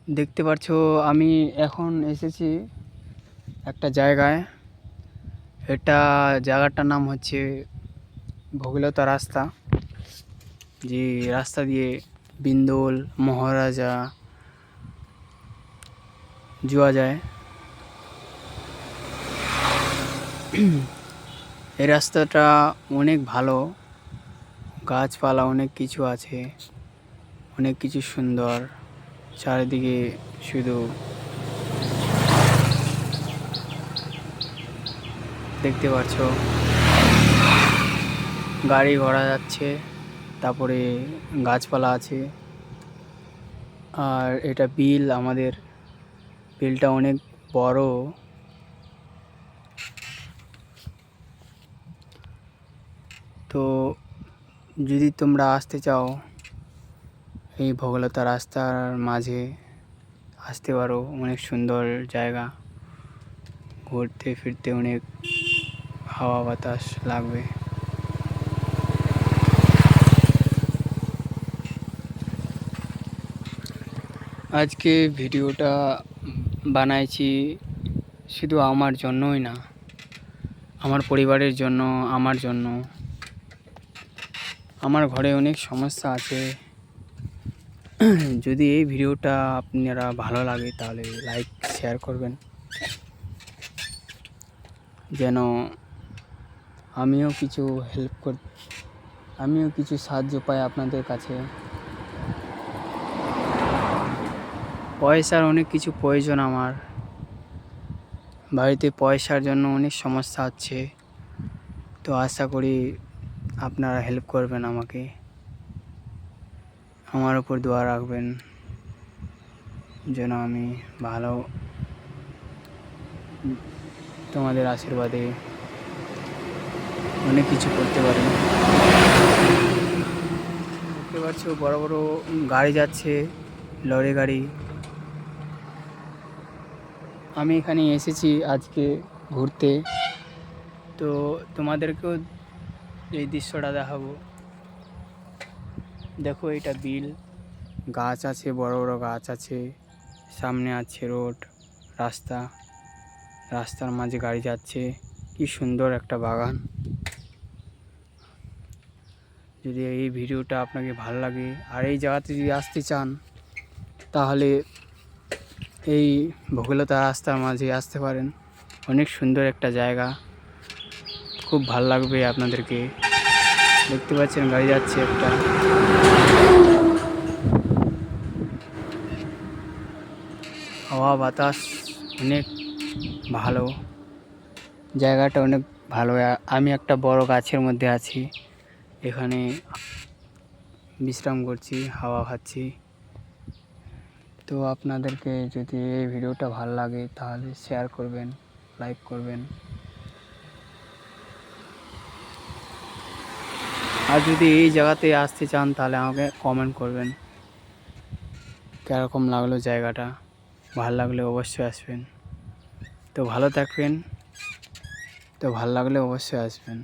দেখতে পাচ্ছ আমি এখন এসেছি একটা জায়গায়। এটা জায়গাটার নাম হচ্ছে ভগীরথ রাস্তা। যে রাস্তা দিয়ে বিন্দোল মহারাজা যাওয়া যায়। এই রাস্তাটা অনেক ভালো, গাছপালা অনেক কিছু আছে, অনেক কিছু সুন্দর। চারিদিকে শুধু দেখতে পাচ্ছ গাড়ি ঘোড়া যাচ্ছে, তারপরে গাছপালা আছে। আর এটা বিল, আমাদের বিলটা অনেক বড়। তো যদি তোমরা আসতে চাও এই ভগলতা রাস্তার মাঝে আসতে পারো। অনেক সুন্দর জায়গা, ঘুরতে ফিরতে অনেক হাওয়া বাতাস লাগবে। আজকে ভিডিওটা বানাইছি শুধু আমার জন্যই না, আমার পরিবারের জন্য, আমার জন্য। আমার ঘরে অনেক সমস্যা আছে। যদি এই ভিডিওটা আপনারা ভালো লাগে তাহলে লাইক শেয়ার করবেন, যেন আমিও কিছু সাহায্য পাই আপনাদের কাছে। পয়সার অনেক কিছু প্রয়োজন আমার, বাড়িতে পয়সার জন্য অনেক সমস্যা হচ্ছে। তো আশা করি আপনারা হেল্প করবেন আমাকে, আমার উপর দোয়া রাখবেন যেন আমি ভালো, তোমাদের আশীর্বাদে অনেক কিছু করতে পারি। দেখতে পাচ্ছ বড় বড় গাড়ি যাচ্ছে, লরি গাড়ি। আমি এখানে এসেছি আজকে ঘুরতে, তো তোমাদেরকেও এই দৃশ্যটা দেখাবো। দেখো এটা বিল, গাছ আছে, বড় বড় গাছ আছে, সামনে আছে রোড, রাস্তার মাঝে গাড়ি যাচ্ছে। কি সুন্দর একটা বাগান। যদি এই ভিডিওটা আপনাকে ভালো লাগে আর এই জায়গাতে যদি আসতে চান তাহলে এই ভগীরথ রাস্তার মাঝে আসতে পারেন। অনেক সুন্দর একটা জায়গা, খুব ভালো লাগবে আপনাদেরকে। দেখতে পাচ্ছেন গাড়ি যাচ্ছে একটা। হাওয়া বাতাস অনেক ভালো, জায়গাটা অনেক ভালো। আমি একটা বড় গাছের মধ্যে আছি, এখানে বিশ্রাম করছি, হাওয়া খাচ্ছি। তো আপনাদেরকে যদি এই ভিডিওটা ভালো লাগে তাহলে শেয়ার করবেন, লাইক করবেন। আর যদি এই জায়গাতে আসতে চান তাহলে আমাকে কমেন্ট করবেন কীরকম লাগলো জায়গাটা। ভালো লাগলে অবশ্যই আসবেন। তো ভালো থাকবেন, তো ভালো লাগলে অবশ্যই আসবেন।